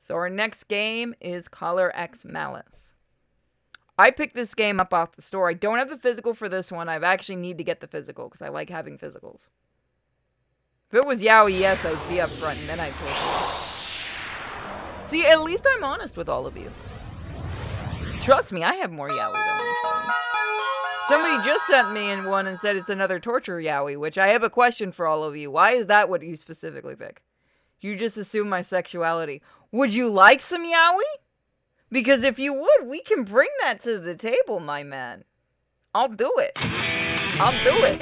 So our next game is Color X Malice. I picked this game up off the store. I don't have the physical for this one. I actually need to get the physical because I like having physicals. If it was yaoi, yes, I'd be up front and then I'd play it. See, at least I'm honest with all of you. Trust me, I have more yaoi than I'm showing. Somebody just sent me in one and said it's another torture yaoi, which I have a question for all of you. Why is that what you specifically pick? You just assume my sexuality. Would you like some yaoi? Because if you would, we can bring that to the table, my man. I'll do it. I'll do it.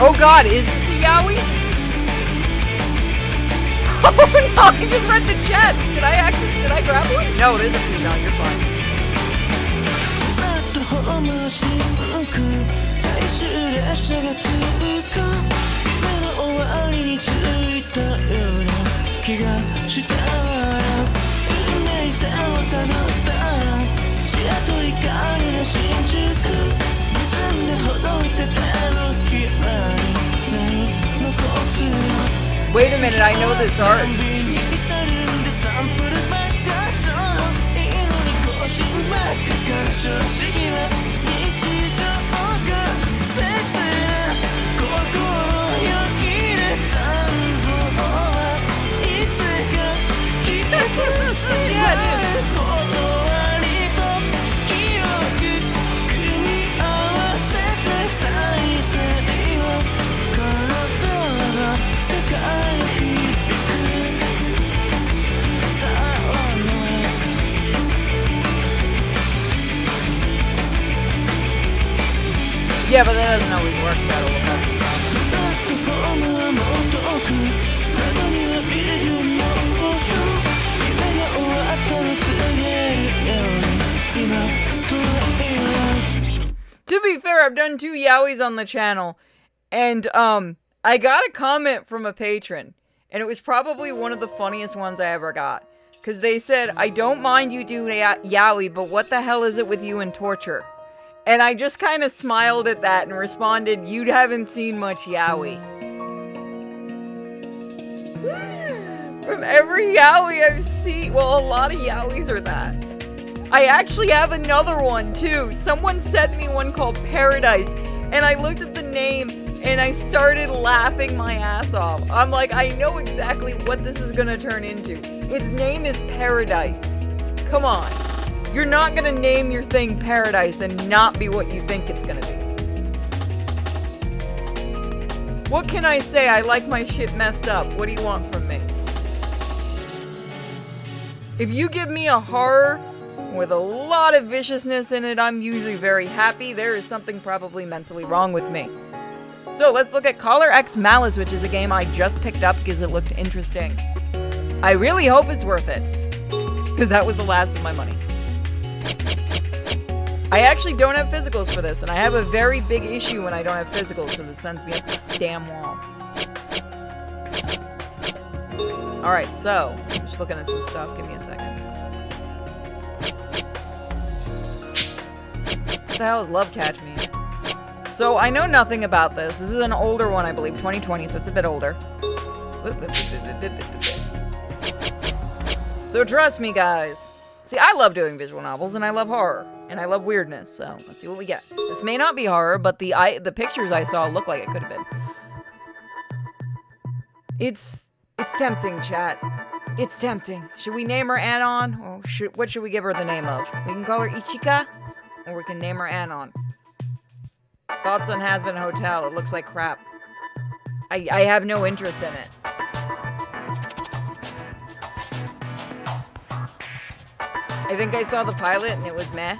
Oh god, is this a yaoi? Oh no, I just read the chat. Did I grab one? No, it is a female, you're fine. Wait a minute, I know this art. Yeah, it is. Yeah, but that doesn't always work that well. To be fair, I've done 2 yaois on the channel, and I got a comment from a patron, and it was probably one of the funniest ones I ever got. Because they said, I don't mind you do yaoi, but what the hell is it with you and torture? And I just kind of smiled at that and responded, you haven't seen much yaoi. From every yaoi I've seen, well, a lot of yaois are that. I actually have another one too. Someone sent me one called Paradise, and I looked at the name and I started laughing my ass off. I'm like, I know exactly what this is gonna turn into. Its name is Paradise. Come on. You're not gonna name your thing Paradise and not be what you think it's gonna be. What can I say? I like my shit messed up. What do you want from me? If you give me a horror with a lot of viciousness in it, I'm usually very happy. There is something probably mentally wrong with me. So let's look at Color X Malice, which is a game I just picked up because it looked interesting. I really hope it's worth it, because that was the last of my money. I actually don't have physicals for this, and I have a very big issue when I don't have physicals because it sends me up the damn wall. Alright, so, just looking at some stuff. Give me a second. What the hell is Love Catch Me? So, I know nothing about this. This is an older one, I believe, 2020, so it's a bit older. So trust me, guys. See, I love doing visual novels, and I love horror, and I love weirdness, so let's see what we get. This may not be horror, but the pictures I saw look like it could have been. It's tempting, chat. It's tempting. Should we name her Anon? Or what should we give her the name of? We can call her Ichika, or we can name her Anon. Thoughts on Hazbin Hotel. It looks like crap. I have no interest in it. I think I saw the pilot and it was meh.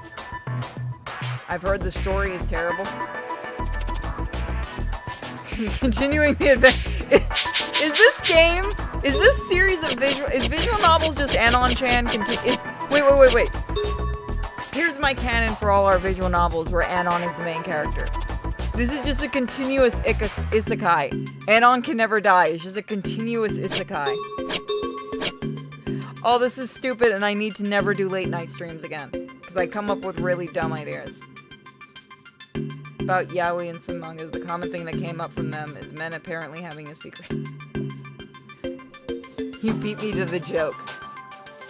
I've heard the story is terrible. Continuing the adventure. Is this series of visual novels just Anon-chan wait. Here's my canon for all our visual novels where Anon is the main character. This is just a continuous isekai. Anon can never die. It's just a continuous isekai. Oh, this is stupid and I need to never do late night streams again. Because I come up with really dumb ideas. about yaoi in some mangas, the common thing that came up from them is men apparently having a secret. You beat me to the joke.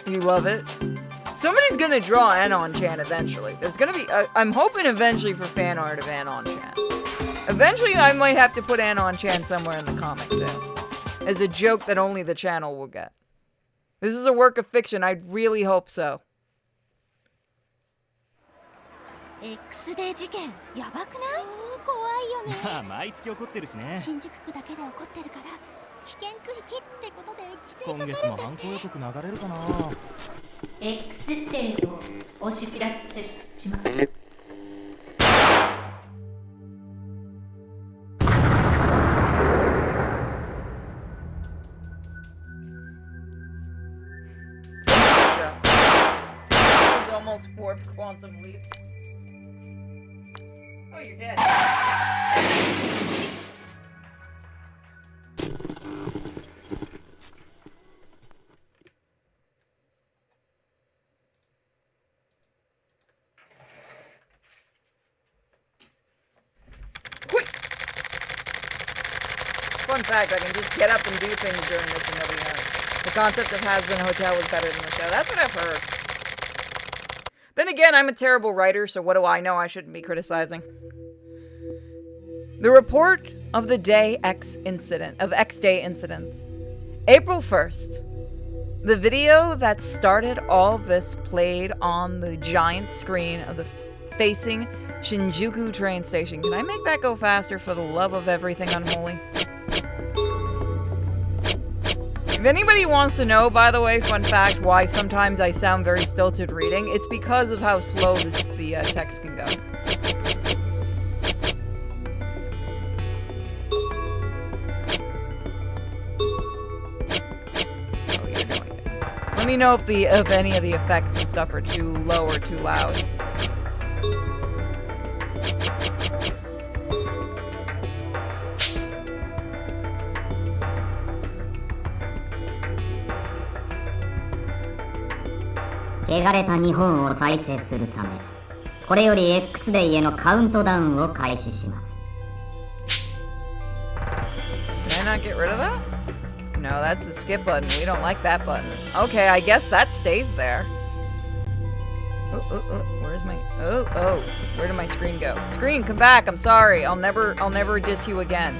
You love it? Somebody's gonna draw Anon-chan eventually. There's gonna be... I'm hoping eventually for fan art of Anon-chan. Eventually I might have to put Anon-chan somewhere in the comic too. As a joke that only the channel will get. This is a work of fiction. I really hope so. X デー事件やばくない？超怖いよね。まあ毎月起こってるしね。新宿区だけで起こってるから危険区域ってことで規制かかるんだって。今月も犯行予告流れるかな。X デーをお知らせします。Almost warped quantum leap. Oh, you're dead. Quick! Fun fact, I can just get up and do things during this and nobody knows. The concept of Has-Been Hotel was better than the show. That's what I've heard. Then again, I'm a terrible writer, so what do I know? I shouldn't be criticizing. The report of the day X incident, of X day incidents. April 1st. The video that started all this played on the giant screen of the facing Shinjuku train station. Can I make that go faster for the love of everything unholy? If anybody wants to know, by the way, fun fact, why sometimes I sound very stilted reading, it's because of how slow the text can go. Oh, you're doing it. Let me know if any of the effects and stuff are too low or too loud. Can I not get rid of that? No, that's the skip button. We don't like that button. Okay, I guess that stays there. Where's my... Oh. Where did my screen go? Screen, come back. I'm sorry. I'll never diss you again.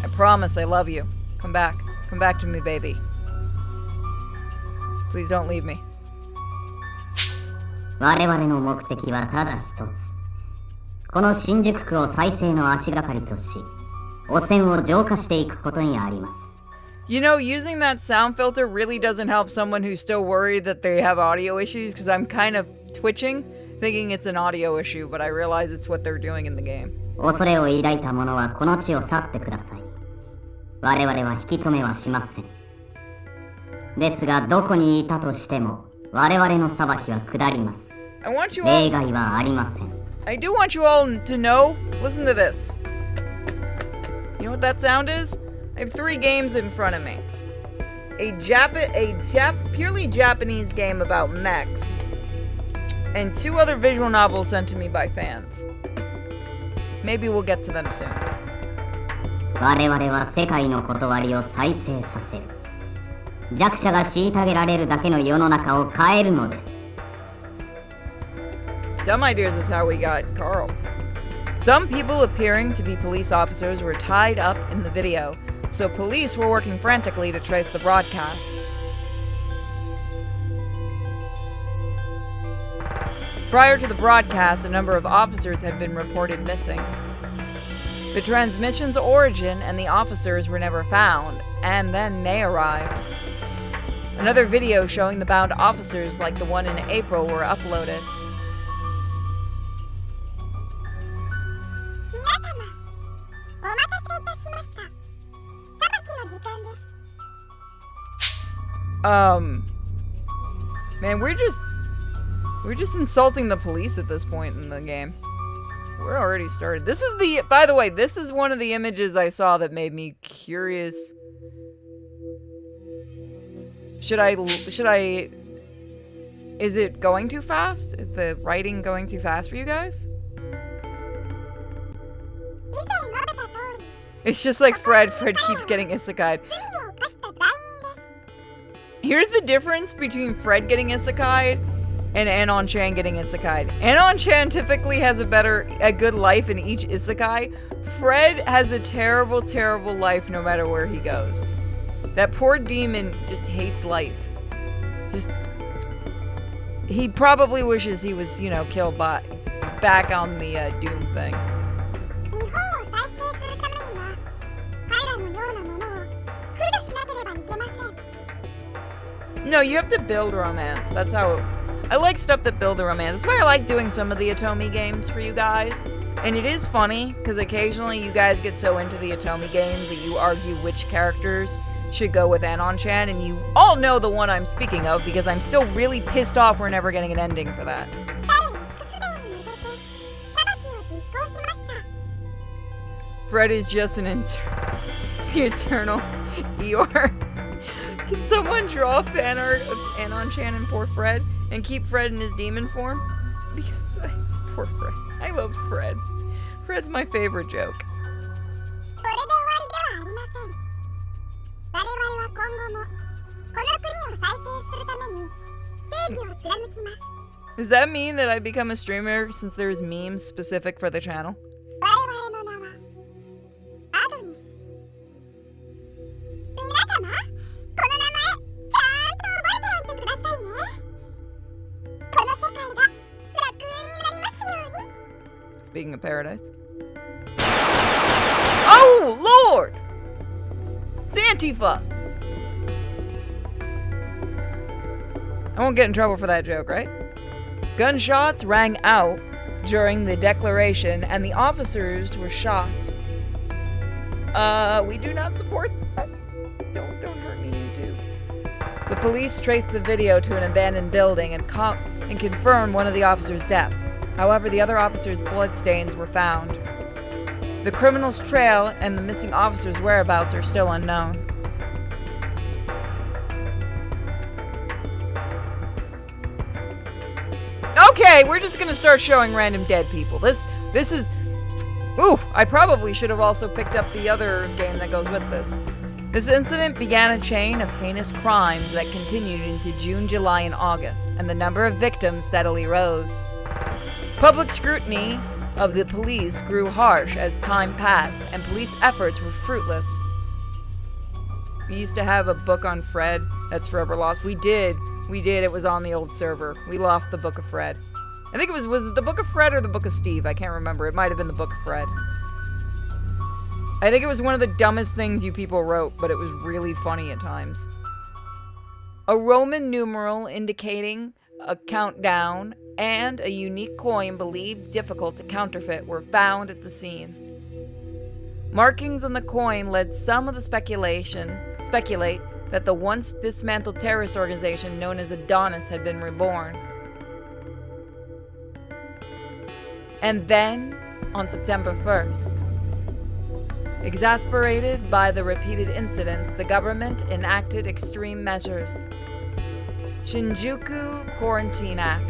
I promise I love you. Come back. Come back to me, baby. Please don't leave me. 我々の目的はただ一つ。この新宿区を再生の足がかりとし、汚染を浄化していくことにあります。You know, using that sound filter really doesn't help someone who's still worried that they have audio issues, because I'm kind of twitching, thinking it's an audio issue, but I realize it's what they're doing in the game. 恐れを抱いた者はこの地を去ってください。我々は引き止めはしません。ですがどこにいたとしても我々の裁きは下ります。例外はありません。I do want you all to know, listen to this. You know what that sound is? I have 3 games in front of me. A purely Japanese game about mechs, and 2 other visual novels sent to me by fans. Maybe we'll get to them soon. 我々は世界の断りを再生させる。弱者が虐げられるだけの世の中を変えるのです。Dumb ideas is how we got Carl. Some people appearing to be police officers were tied up in the video, so police were working frantically to trace the broadcast. Prior to the broadcast, a number of officers had been reported missing. The transmission's origin and the officers were never found, and then May arrived. Another video showing the bound officers like the one in April were uploaded. Man, we're just insulting the police at this point in the game. We're already started. This is by the way, this is one of the images I saw that made me curious. Should I, is it going too fast? Is the writing going too fast for you guys? It's just like Fred. Fred keeps getting isekai'd. Here's the difference between Fred getting isekai'd and Anon-chan getting isekai'd. Anon-chan typically has a good life in each isekai. Fred has a terrible, terrible life no matter where he goes. That poor demon just hates life. He probably wishes he was, killed back on the Doom thing. No, you have to build romance. That's how I like stuff that build a romance. That's why I like doing some of the Atomi games for you guys. And it is funny, because occasionally you guys get so into the Atomi games that you argue which characters should go with Anon-chan, and you all know the one I'm speaking of, because I'm still really pissed off we're never getting an ending for that. Fred is just the eternal Eeyore. Can someone draw fan art of Anon-chan and poor Fred and keep Fred in his demon form? Because poor Fred. I love Fred. Fred's my favorite joke. Does that mean that I become a streamer since there's memes specific for the channel? Speaking of paradise. Oh, Lord! It's Antifa! I won't get in trouble for that joke, right? Gunshots rang out during the declaration and the officers were shot. We do not support that. Don't hurt me, YouTube. The police traced the video to an abandoned building and confirmed one of the officers' deaths. However, the other officer's bloodstains were found. The criminal's trail and the missing officer's whereabouts are still unknown. Okay, we're just gonna start showing random dead people. This is... Ooh, I probably should have also picked up the other game that goes with this. This incident began a chain of heinous crimes that continued into June, July, and August, and the number of victims steadily rose. Public scrutiny of the police grew harsh as time passed, and police efforts were fruitless. We used to have a book on Fred that's forever lost. We did. It was on the old server. We lost the Book of Fred. I think was it the Book of Fred or the Book of Steve? I can't remember. It might have been the Book of Fred. I think it was one of the dumbest things you people wrote, but it was really funny at times. A Roman numeral indicating a countdown and a unique coin believed difficult to counterfeit were found at the scene. Markings on the coin led some of the speculate that the once dismantled terrorist organization known as Adonis had been reborn. And then, on September 1st, exasperated by the repeated incidents, the government enacted extreme measures. Shinjuku Quarantine Act.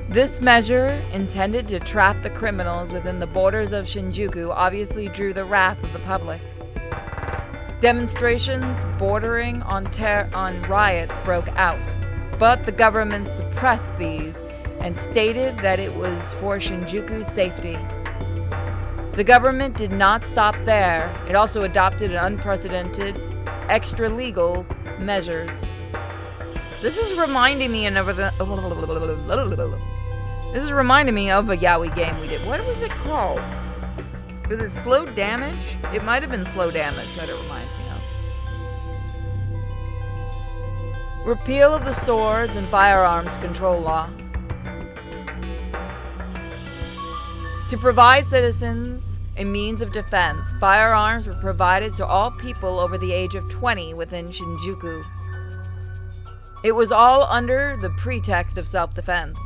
This measure, intended to trap the criminals within the borders of Shinjuku, obviously drew the wrath of the public. Demonstrations bordering on riots broke out, but the government suppressed these and stated that it was for Shinjuku's safety. The government did not stop there. It also adopted an unprecedented, extra-legal measures. This is reminding me of a yaoi game we did. What was it called? Was it Slow Damage? It might have been Slow Damage that it reminds me of. Repeal of the Swords and Firearms Control Law. To provide citizens a means of defense, firearms were provided to all people over the age of 20 within Shinjuku. It was all under the pretext of self-defense.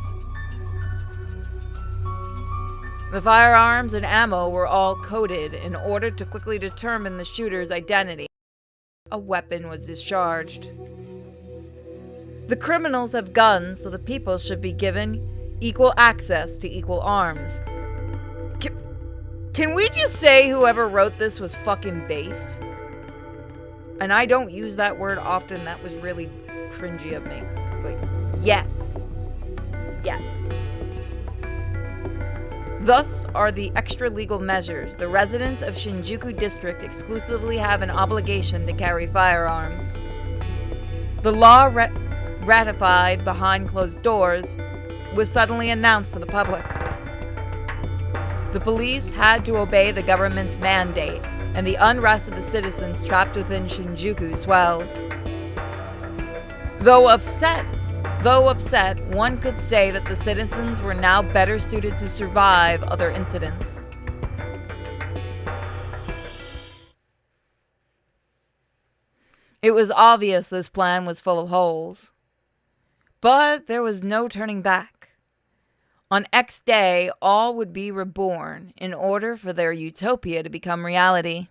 The firearms and ammo were all coded in order to quickly determine the shooter's identity. A weapon was discharged. The criminals have guns, so the people should be given equal access to equal arms. Can we just say whoever wrote this was fucking based? And I don't use that word often. That was really cringy of me. But yes. Yes. Thus are the extra-legal measures. The residents of Shinjuku District exclusively have an obligation to carry firearms. The law ratified behind closed doors was suddenly announced to the public. The police had to obey the government's mandate, and the unrest of the citizens trapped within Shinjuku swelled. Though upset, one could say that the citizens were now better suited to survive other incidents. It was obvious this plan was full of holes. But there was no turning back. On X day, all would be reborn in order for their utopia to become reality.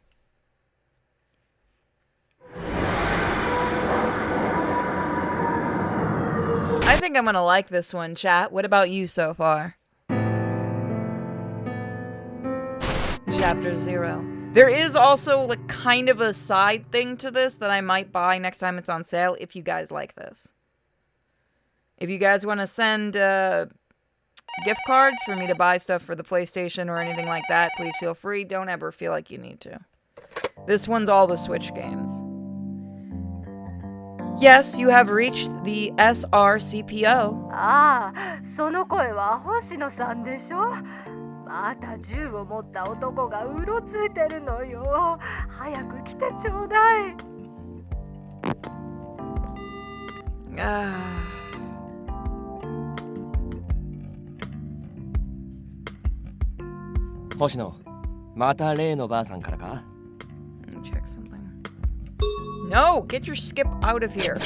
I think I'm gonna like this one, chat. What about you so far? Chapter 0. There is also like kind of a side thing to this that I might buy next time it's on sale if you guys like this. If you guys want to send gift cards for me to buy stuff for the PlayStation or anything like that, please feel free. Don't ever feel like you need to. This one's all the Switch games. Yes, you have reached the SRCPO. ああ、その声は星野さんでしょ。また銃を持った男がうろついてるのよ。早く来てちょうだい。星野、また例のばあさんからか？ Let me check something. No, get your skip out of here.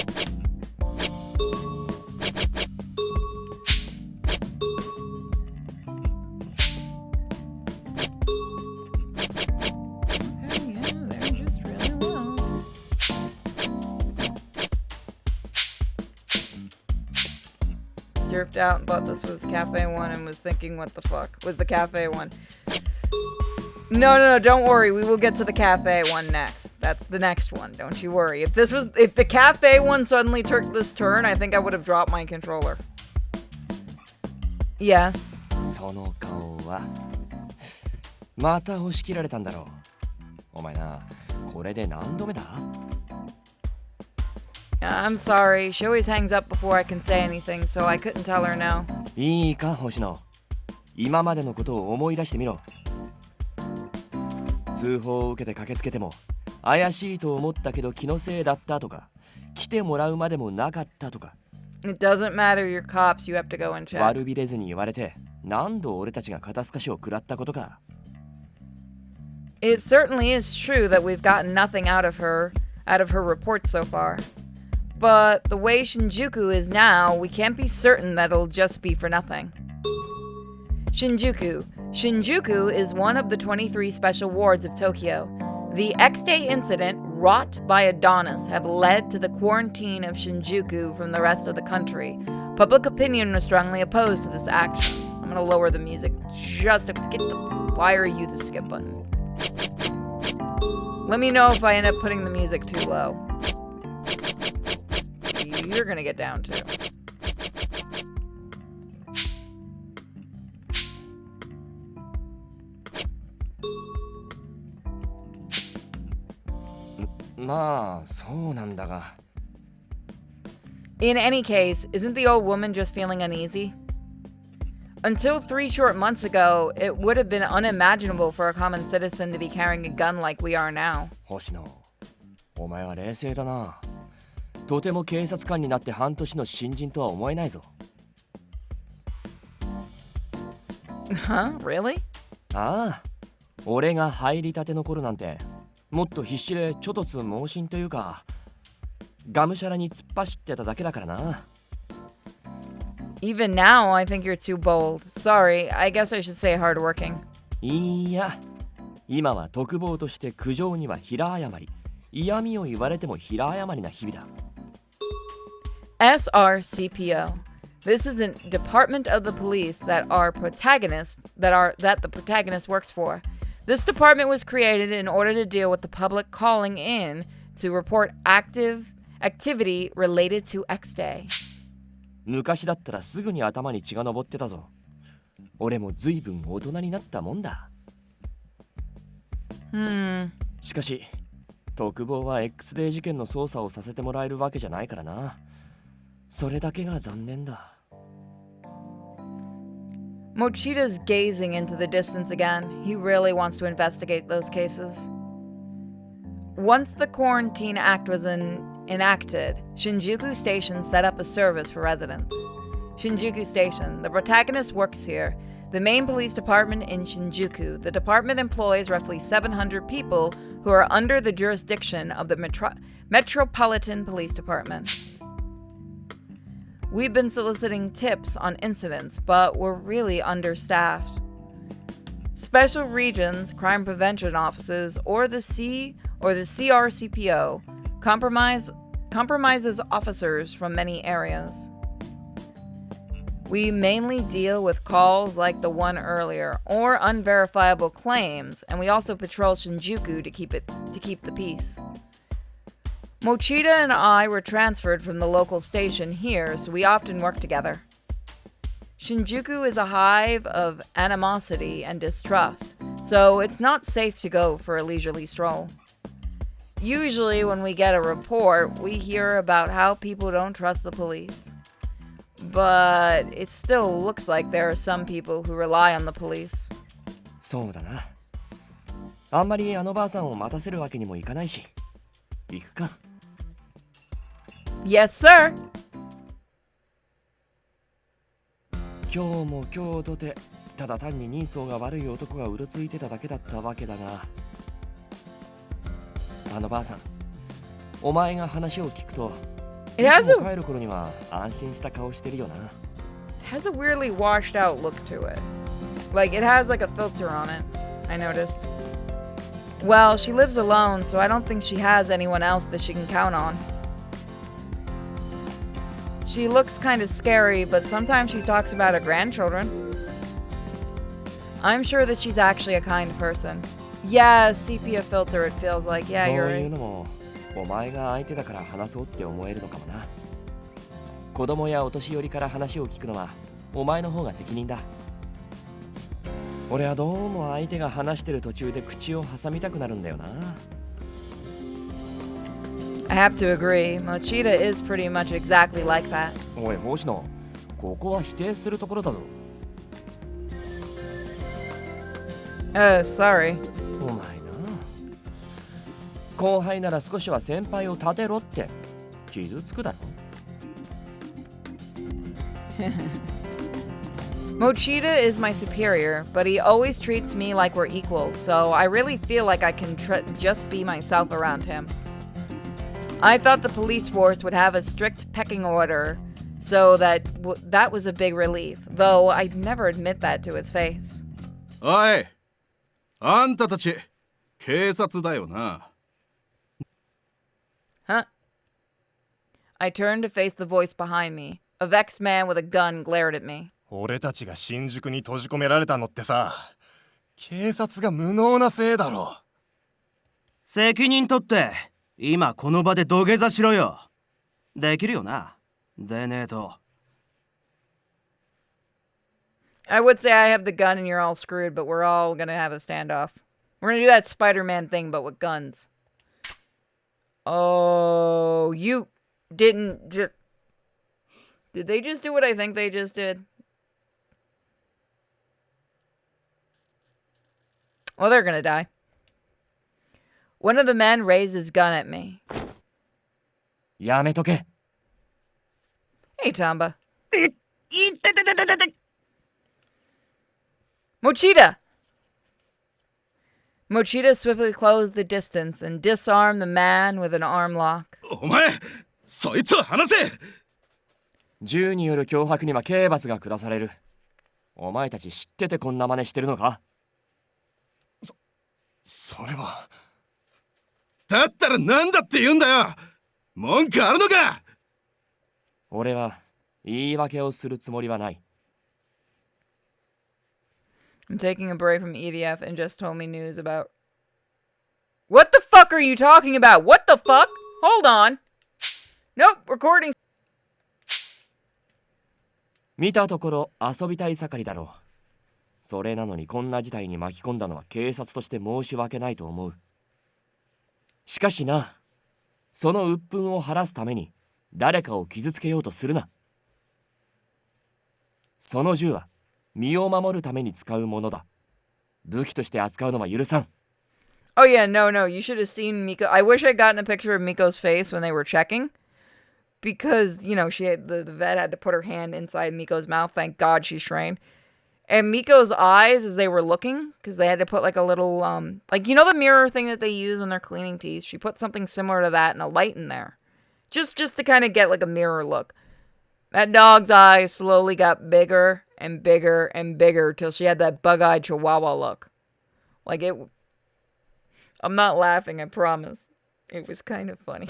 Derped out and thought this was Cafe 1 and was thinking, what the fuck was the Cafe 1? No, don't worry. We will get to the Cafe 1 next. That's the next one. Don't you worry. If the Cafe 1 suddenly took this turn, I think I would have dropped my controller. Yes. その顔はまた押し切られたんだろう。お前な、これで何度目だ？ I'm sorry. She always hangs up before I can say anything, so I couldn't tell her no. いいか、星野。今までのことを思い出してみろ。通報を受けて駆けつけても怪しいと思ったけど気のせいだったとか、来てもらうまでもなかったとか。It doesn't matter, you're cops, you have to go and check. 悪びれずに言われて何度俺たちが肩透かしを食らったことか。It certainly is true that we've gotten nothing out of her reports so far. But the way Shinjuku is now, we can't be certain that it'll just be for nothing. Shinjuku. Shinjuku is one of the 23 special wards of Tokyo. The X-Day incident, wrought by Adonis, have led to the quarantine of Shinjuku from the rest of the country. Public opinion was strongly opposed to this action. I'm gonna lower the music just to get the... Why are you the skip button? Let me know if I end up putting the music too low. You're gonna get down too. In any case, isn't the old woman just feeling uneasy? Until 3 short months ago, it would have been unimaginable for a common citizen to be carrying a gun like we are now. 星野、お前は冷静だな。とても警察官になって半年の新人とは思えないぞ。Huh? Really? ああ、俺が入りたての頃なんて、もっと必死でちょとつ猛進というか、がむしゃらに突っ走ってただけだからな。Even now, I think you're too bold. Sorry, I guess I should say hardworking. いや、今は特防として苦情には平謝り、嫌味を言われても平謝りな日々だ。SRCPO. This is a department of the police that the protagonist works for. This department was created in order to deal with the public calling in to report activity related to X Day. 昔だったらすぐに頭に血が上ってたぞ。俺も随分大人になったもんだ。しかし、特防は X デー事件の捜査をさせてもらえるわけじゃないからな。それだけが残念だ。Mochita's gazing into the distance again. He really wants to investigate those cases. Once the Quarantine Act was enacted, Shinjuku Station set up a service for residents. Shinjuku Station. The protagonist works here. The main police department in Shinjuku. The department employs roughly 700 people who are under the jurisdiction of the Metropolitan Police Department. We've been soliciting tips on incidents, but we're really understaffed. Special regions, crime prevention offices, or the CRCPO compromises officers from many areas. We mainly deal with calls like the one earlier, or unverifiable claims, and we also patrol Shinjuku to keep the peace. Mochita and I were transferred from the local station here, so we often work together. Shinjuku is a hive of animosity and distrust, so it's not safe to go for a leisurely stroll. Usually when we get a report, we hear about how people don't trust the police. But it still looks like there are some people who rely on the police. そうだな。あんまりあのばあさんを待たせるわけにもいかないし。行くか。Yes, sir. 今日も今日とてただ単に人相が悪い男がうろついてただけだったわけだが、あのばあさん、お前が話を聞くと、いつも帰る頃には安心した顔してるよな。It has a weirdly washed out look to it. Like it has like a filter on it, I noticed. Well, she lives alone, so I don't think she has anyone else that she can count on. She looks kind of scary, but sometimes she talks about her grandchildren. I'm sure that she's actually a kind person. Yeah, sepia filter, it feels like. Yeah, そう you're いう right. のもお前が相手だから話そうって思えるのかもな。子供やお年寄りから話を聞くのはお前の方が適任だ。俺はどうも相手が話してる途中で口を挟みたくなるんだよな。I have to agree. Mochita is pretty much exactly like that. おい星野、ここは否定するところだぞ。Sorry. お前な、後輩なら少しは先輩を立てろって傷つくだろ。Mochita is my superior, but he always treats me like we're equals, so I really feel like I can just be myself around him. I thought the police force would have a strict pecking order, so that was a big relief, though I'd never admit that to his face. おい、あんたたち警察だよな。Huh? I turned to face the voice behind me. A vexed man with a gun glared at me. 俺たちが新宿に閉じ込められたのってさ、警察が無能なせいだろ。責任取って今この場で土下座しろよ。できるよな。でねえと。I would say I have the gun and you're all screwed, but we're all gonna have a standoff. We're gonna do that Spider-Man thing, but with guns. Oh, you didn't just... Did they just do what I think they just did? Well, they're gonna die. One of the men raised his gun at me. やめとけ。Hey, Tamba. いってててててて。Mochita! Mochita swiftly closed the distance and disarmed the man with an arm lock. お前、そいつを離せ。銃による脅迫には刑罰が下される。お前たち知っててこんな真似してるのか？それは。だったらなんだって言うんだよ。文句あるのか？俺は言い訳をするつもりはない。I'm taking a break from EDF and just told me news about... What the fuck are you talking about? What the fuck? Hold on. Nope, recording. 見たところ遊びたい盛りだろう。それなのにこんな事態に巻き込んだのは警察として申し訳ないと思う。しかしな、その鬱憤を晴らすために誰かを傷つけようとするな。その銃は身を守るために使うものだ。武器として扱うのは許さん。Oh yeah, no, you should have seen Miko. I wish I'd gotten a picture of Miko's face when they were checking. Because, you know, she had, the vet had to put her hand inside Miko's mouth. Thank God she's trained. And Miko's eyes as they were looking, because they had to put like a little, like, you know the mirror thing that they use when they're cleaning teeth? She put something similar to that and a light in there. Just to kind of get like a mirror look. That dog's eyes slowly got bigger and bigger and bigger till she had that bug-eyed chihuahua look. Like it... I'm not laughing, I promise. It was kind of funny.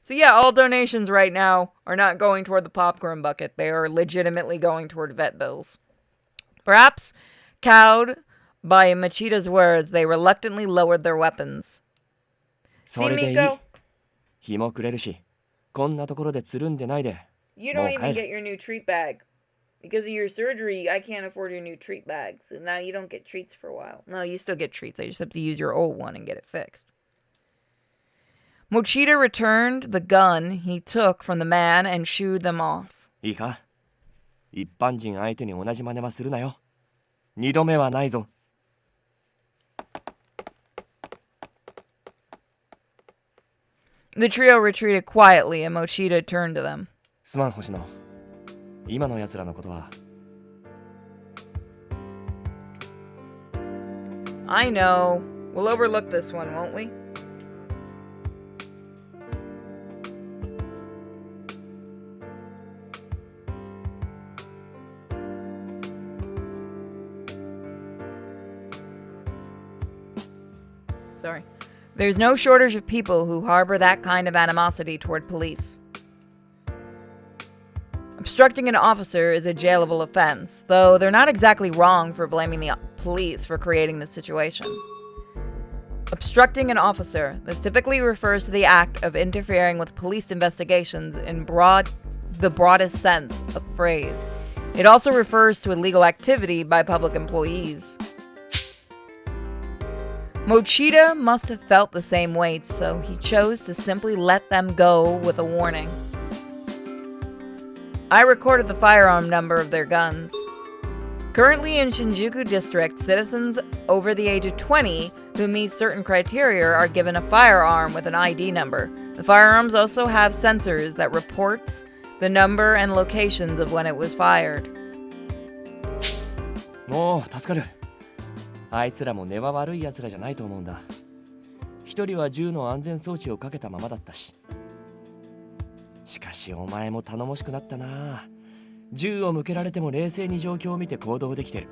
So yeah, all donations right now are not going toward the popcorn bucket. They are legitimately going toward vet bills. Perhaps, cowed by Machida's words, they reluctantly lowered their weapons. See, Miko? 日も暮れるし、こんなところでつるんでないで。 You don't even get your new treat bag. Because of your surgery, I can't afford your new treat bag. So now you don't get treats for a while. No, you still get treats. I just have to use your old one and get it fixed. Mochida returned the gun he took from the man and shooed them off. いいか、一般人相手に同じ真似はするなよ。二度目はないぞ。The trio retreated quietly and Mochida turned to them. すまん、星野。今の奴らのことは。I know. We'll overlook this one, won't we? Sorry. There's no shortage of people who harbor that kind of animosity toward police. Obstructing an officer is a jailable offense, though they're not exactly wrong for blaming the police for creating this situation. Obstructing an officer, this typically refers to the act of interfering with police investigations in the broadest sense of the phrase. It also refers to illegal activity by public employees. Mochida must have felt the same weight, so he chose to simply let them go with a warning. I recorded the firearm number of their guns. Currently in Shinjuku District, citizens over the age of 20 who meet certain criteria are given a firearm with an ID number. The firearms also have sensors that reports the number and locations of when it was fired. もう助かる。あいつらも根は悪い奴らじゃないと思うんだ。一人は銃の安全装置をかけたままだったし。しかしお前も頼もしくなったな。銃を向けられても冷静に状況を見て行動できてる。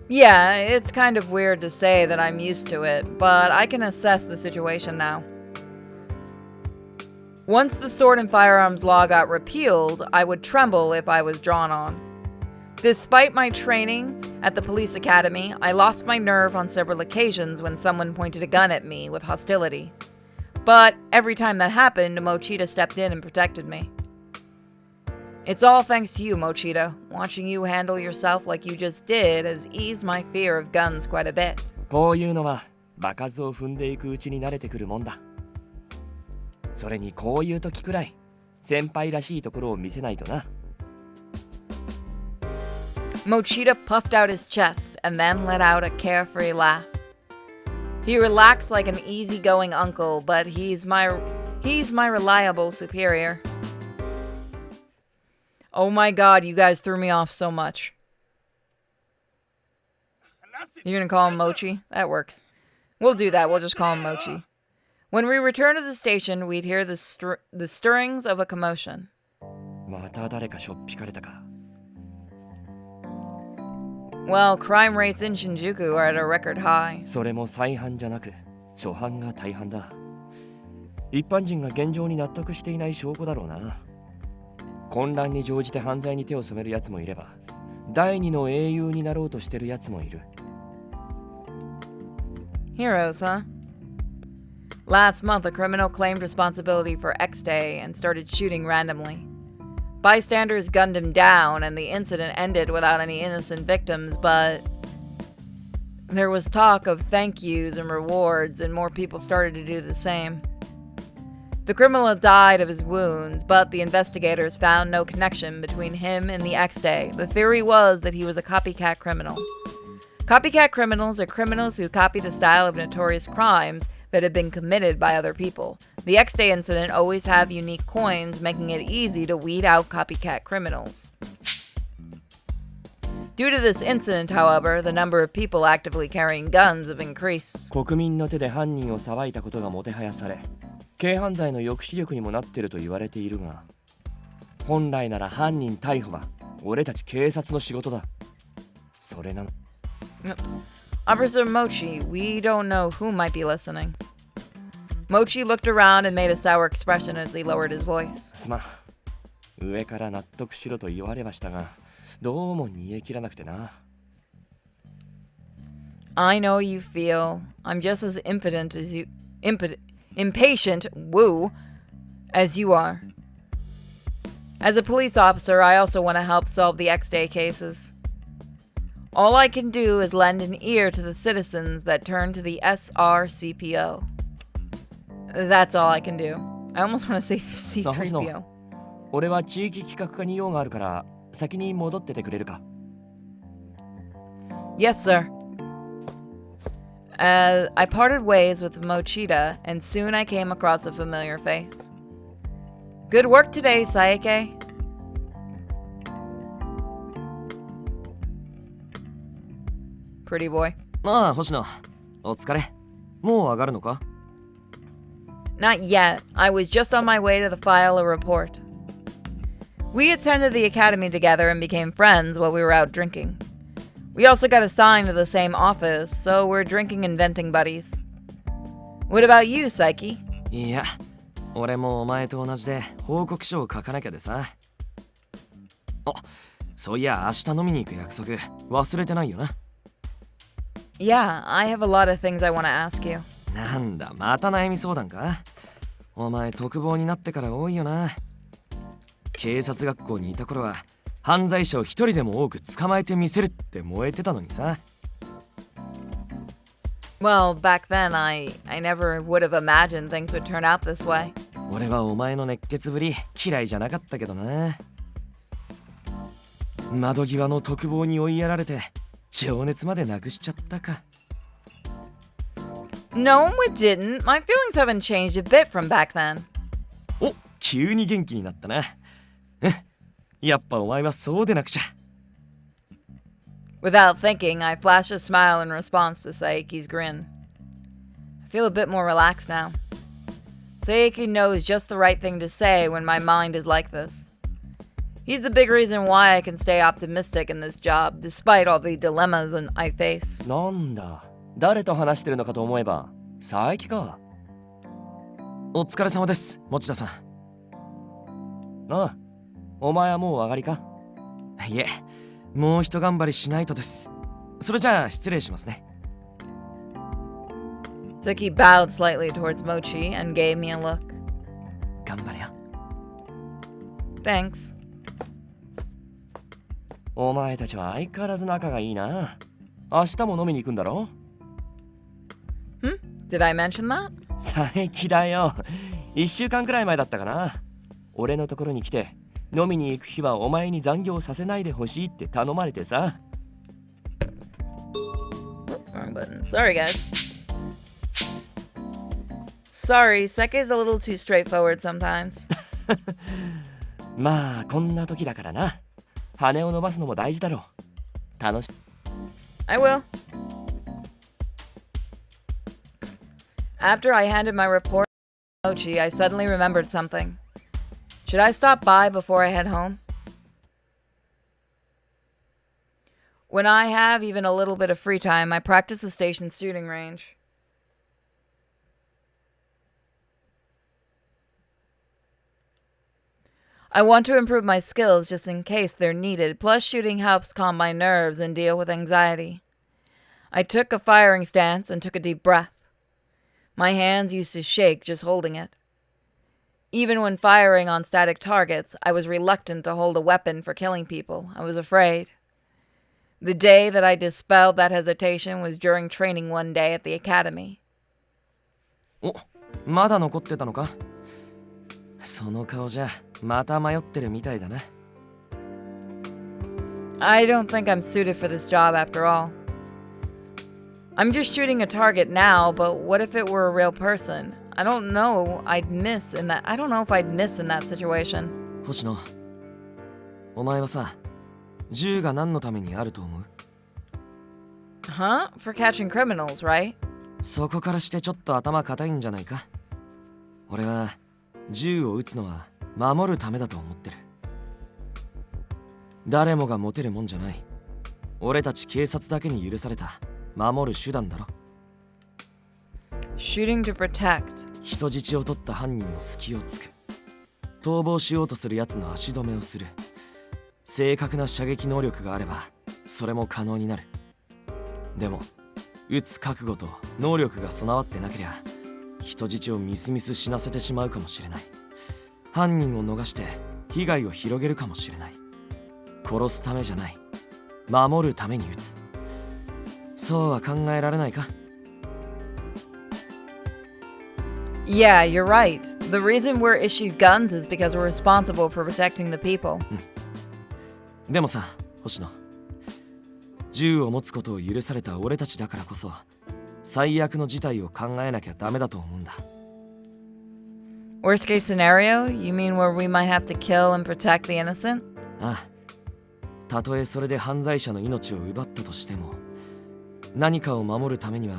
Yeah, it's kind of weird to say that I'm used to it, but I can assess the situation now. Once the sword and firearms law got repealed, I would tremble if I was drawn on. Despite my training at the police academy, I lost my nerve on several occasions when someone pointed a gun at me with hostility. But every time that happened, Mochida stepped in and protected me. It's all thanks to you, Mochida. Watching you handle yourself like you just did has eased my fear of guns quite a bit. こういうのは場数を踏んでいくうちに慣れてくるもんだ。それにこういう時くらい先輩らしいところを見せないとな。Mochida puffed out his chest and then let out a carefree laugh. He relaxed like an easygoing uncle, but he's my reliable superior. Oh my god, you guys threw me off so much. You're gonna call him Mochi? That works. We'll do that, we'll just call him Mochi. When we returned to the station, we'd hear the stirrings of a commotion. また誰かしょっぴかれたか。Well, crime rates in Shinjuku are at a record high. それも再犯じゃなく初犯が大半だ。一般人が現状に納得していない証拠だろうな。混乱に乗じて犯罪に手を染めるやつもいれば、第二の英雄になろうとしてるやつもいる。Heroes, huh? Last month, a criminal claimed responsibility for X Day and started shooting randomly. Bystanders gunned him down, and the incident ended without any innocent victims, but there was talk of thank yous and rewards, and more people started to do the same. The criminal died of his wounds, but the investigators found no connection between him and the X Day. The theory was that he was a copycat criminal. Copycat criminals are criminals who copy the style of notorious crimes that have been committed by other people. The X Day incident always have unique coins, making it easy to weed out copycat criminals. Due to this incident, however, the number of people actively carrying guns have increased. 国民の手で犯人を裁いたことがもてはやされ、軽犯罪の抑止力にもなっていると言われているが、本来なら犯人逮捕は俺たち警察の仕事だ。それなの。Oops. Officer Mochi, we don't know who might be listening. Mochi looked around and made a sour expression as he lowered his voice. すまん。上から納得しろと言われましたが、どうも煮え切らなくてな。I know you feel. I'm just as impatient, woo, as you are. As a police officer, I also want to help solve the X-Day cases. All I can do is lend an ear to the citizens that turn to the SRCPO. That's all I can do. I almost want to say C3PO. 俺は地域企画課に用があるから先に戻っててくれるか。Yes, sir. I parted ways with Mochita, and soon I came across a familiar face. Good work today, Saike. Pretty boy. ああ、星野。お疲れ。もう上がるのか？ Not yet. I was just on my way to file a report. We attended the academy together and became friends while we were out drinking. We also got assigned to the same office, so we're drinking and venting buddies. What about you, Saiki? いや、俺もお前と同じで報告書を書かなきゃでさ。あ、そういや明日飲みに行く約束忘れてないよな。Yeah, I have a lot of things I want to ask you. なんだ、また悩み相談か？お前特防になってから多いよな。警察学校にいた頃は犯罪者を一人でも多く捕まえてみせるって燃えてたのにさ。Well, back then I never would have imagined things would turn out this way. 俺はお前の熱血ぶり嫌いじゃなかったけどな。窓際の特防に追いやられて情熱までなくしちゃったか。No, it didn't. My feelings haven't changed a bit from back then. お、急に元気になったな。やっぱお前はそうでなくちゃ。Without thinking, I flashed a smile in response to Saiki's grin. I feel a bit more relaxed now. Saiki knows just the right thing to say when my mind is like this. He's the big reason why I can stay optimistic in this job, despite all the dilemmas I face. なんだ、誰と話してるのかと思えば、佐伯か。お疲れ様です、持田さん。ああ、お前はもう上がりか？いえ、もう一頑張りしないとです。それじゃあ失礼しますね。Saiki bowed slightly towards Mochi and gave me a look. 頑張れよ。Thanks. お前たちは相変わらず仲がいいな。明日も飲みに行くんだろ？ Did I mention that? 佐伯だよ。1週間くらい前だったかな。俺のところに来て飲みに行く日はお前に残業させないでほしいって頼まれてさ。Wrong button. Sorry, guys. Sorry, Seke's a little too straightforward sometimes. まあこんな時だからな。羽を伸ばすのも大事だろう。楽し。I will. After I handed my report to Mochi, I suddenly remembered something. Should I stop by before I head home? When I have even a little bit of free time, I practice the station shooting range. I want to improve my skills just in case they're needed, plus shooting helps calm my nerves and deal with anxiety. I took a firing stance and took a deep breath. My hands used to shake just holding it. Even when firing on static targets, I was reluctant to hold a weapon for killing people. I was afraid. The day that I dispelled that hesitation was during training one day at the academy. お、まだ残ってたのか？その顔じゃまた迷ってるみたいだな。I don't think I'm suited for this job after all. I'm just shooting a target now, but what if it were a real person? I don't know if I'd miss in that situation. 星野、お前はさ、銃が何のためにあると思う？ Huh? For catching criminals, right? そこからしてちょっと頭固いんじゃないか？俺は銃を撃つのは守るためだと思ってる。誰もが持てるもんじゃない。俺たち警察だけに許された守る手段だろ。Shooting to protect. 人質を取った犯人の隙をつく。逃亡しようとする奴の足止めをする。正確な射撃能力があればそれも可能になる。でも撃つ覚悟と能力が備わってなけりゃ人質をみすみす死なせてしまうかもしれない。犯人を逃して被害を広げるかもしれない。殺すためじゃない。守るために撃つ。そうは考えられないか？ Yeah, you're right. The reason we're issued guns is because we're responsible for protecting the people. でもさ、星野。銃を持つことを許された俺たちだからこそ、最悪の事態を考えなきゃダメだと思うんだ。Worst case scenario? You mean where we might have to kill and protect the innocent? ああ。たとえそれで犯罪者の命を奪ったとしても、何かを守るためには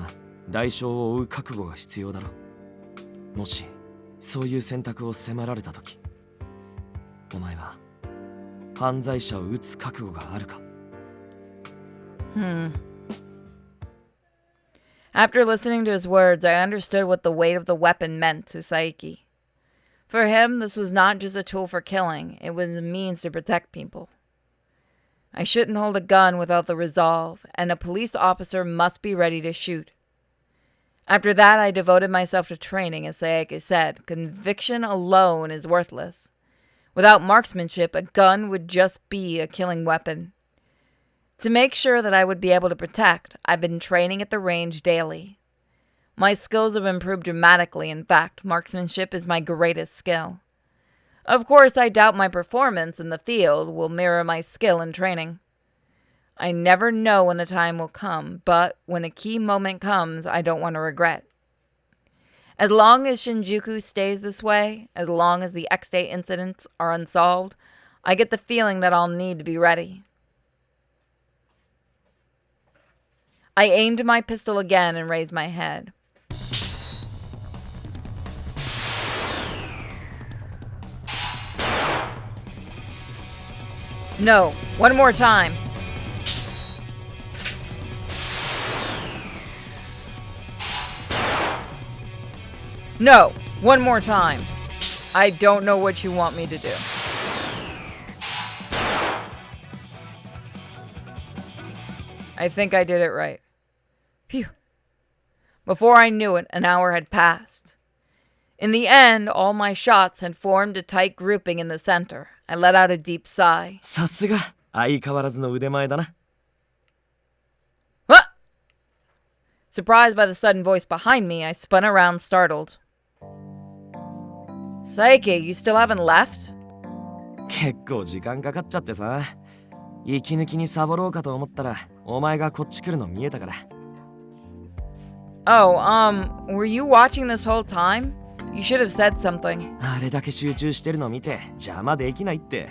代償を負う覚悟が必要だろ。もしそういう選択を迫られたとき、お前は犯罪者を撃つ覚悟があるか？ After listening to his words, I understood what the weight of the weapon meant to Saiki. For him, this was not just a tool for killing, it was a means to protect people. I shouldn't hold a gun without the resolve, and a police officer must be ready to shoot. After that, I devoted myself to training, as Saiki said. Conviction alone is worthless. Without marksmanship, a gun would just be a killing weapon. To make sure that I would be able to protect, I've been training at the range daily. My skills have improved dramatically. In fact, marksmanship is my greatest skill. Of course, I doubt my performance in the field will mirror my skill in training. I never know when the time will come, but when a key moment comes, I don't want to regret. As long as Shinjuku stays this way, as long as the X-Day incidents are unsolved, I get the feeling that I'll need to be ready. I aimed my pistol again and raised my head. No, one more time. No, one more time. I don't know what you want me to do. I think I did it right. Phew. Before I knew it, an hour had passed. In the end, all my shots had formed a tight grouping in the center. I let out a deep sigh. さすが、相変わらずの腕前だな。What? Surprised by the sudden voice behind me, I spun around, startled. Saiki, you still haven't left? 結構時間かかっちゃってさ。息抜きにサボろうかと思ったら、お前がこっち来るの見えたから。Oh, were you watching this whole time? You should have said something. あれだけ集中してるの見て邪魔できないって。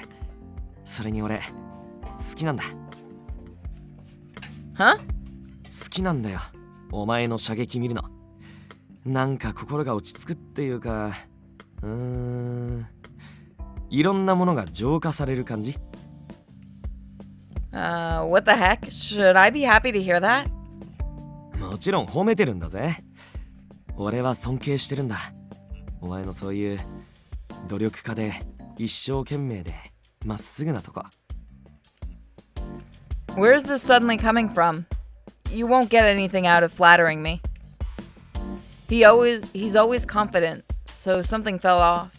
それに俺、好きなんだ。Huh? 好きなんだよ。お前の射撃見るの。なんか心が落ち着くっていうか、いろんなものが浄化される感じ。What the heck? Should I be happy to hear that? もちろん褒めてるんだぜ。俺は尊敬してるんだ。お前のそういう努力家で一生懸命でまっすぐなとこ。 Where's this suddenly coming from? You won't get anything out of flattering me. He's always confident, so something fell off.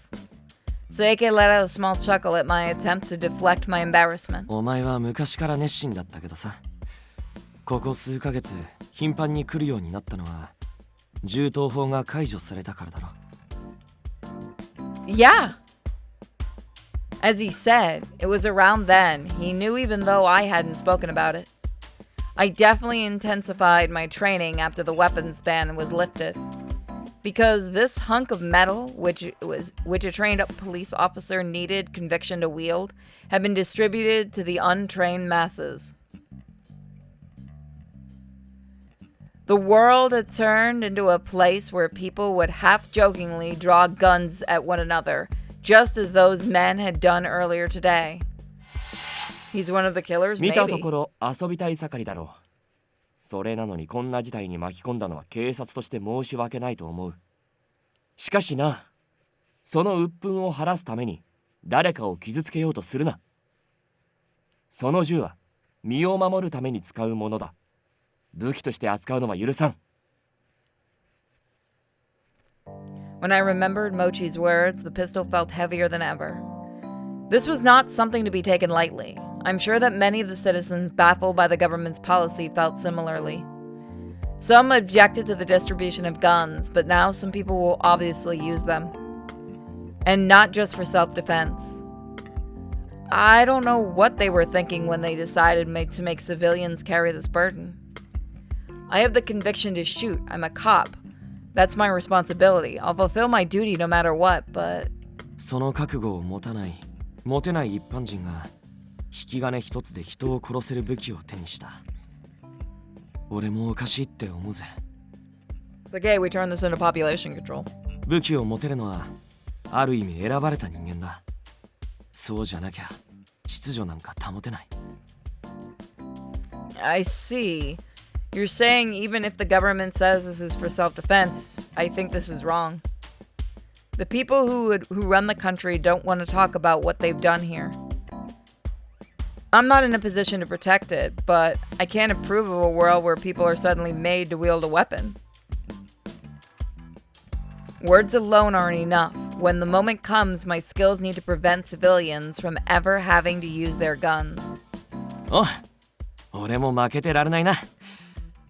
Seike let out a small chuckle at my attempt to deflect my embarrassment. お前は昔から熱心だったけどさ、ここ数ヶ月頻繁に来るようになったのは銃刀法が解除されたからだろ。 Yeah. As he said, it was around then. He knew even though I hadn't spoken about it. I definitely intensified my training after the weapons ban was lifted. Because this hunk of metal, which a trained up police officer needed conviction to wield, had been distributed to the untrained masses. The world had turned into a place where people would half-jokingly draw guns at one another, just as those men had done earlier today. He's one of the killers, 見たと maybe. ころ遊びたい盛りだろう。それなのにこんな事態に巻き込んだのは警察として申し訳ないと思う。しかしな、その鬱憤を晴らすために誰かを傷つけようとするな。その銃は身を守るために使うものだ。武器として扱うのは許さん。 When I remembered Mochi's words, the pistol felt heavier than ever. This was not something to be taken lightly. I'm sure that many of the citizens baffled by the government's policy felt similarly. Some objected to the distribution of guns, but now some people will obviously use them. And not just for self-defense. I don't know what they were thinking when they decided to make civilians carry this burden. I have the conviction to shoot. I'm a cop. That's my responsibility. I'll fulfill my duty no matter what, but... その覚悟を持てない一般人が引き金一つで人を殺せる武器を手にした。俺もおかしいって思うぜ。 Okay, we turn this into population control. 武器を持てるのはある意味選ばれた人間だ。そうじゃなきゃ秩序なんか保てない。 I see. You're saying even if the government says this is for self-defense, I think this is wrong. The people who run the country don't want to talk about what they've done here. I'm not in a position to protect it, but I can't approve of a world where people are suddenly made to wield a weapon. Words alone aren't enough. When the moment comes, my skills need to prevent civilians from ever having to use their guns. お、俺も負けてられないな。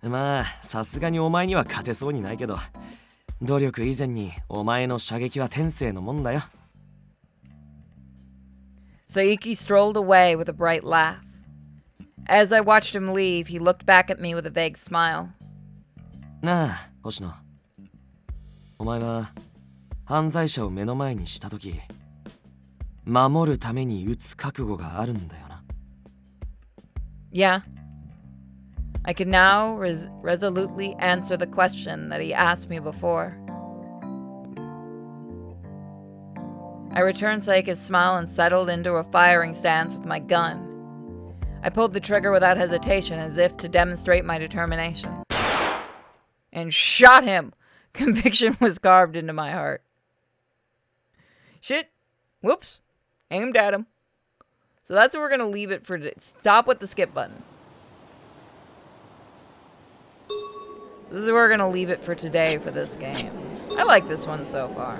まあ、さすがにお前には勝てそうにないけど、努力以前にお前の射撃は天性のもんだよ。 Saiki strolled away with a bright laugh. As I watched him leave, he looked back at me with a vague smile. なあ、星野。お前は犯罪者を目の前にしたとき、守るために撃つ覚悟があるんだよな。 Yeah. I could now resolutely answer the question that he asked me before. I returned Saika's smile and settled into a firing stance with my gun. I pulled the trigger without hesitation as if to demonstrate my determination. And shot him! Conviction was carved into my heart. Shit. Whoops. Aimed at him. So that's where we're going to leave it for today. Stop with the skip button. This is where we're going to leave it for today for this game. I like this one so far.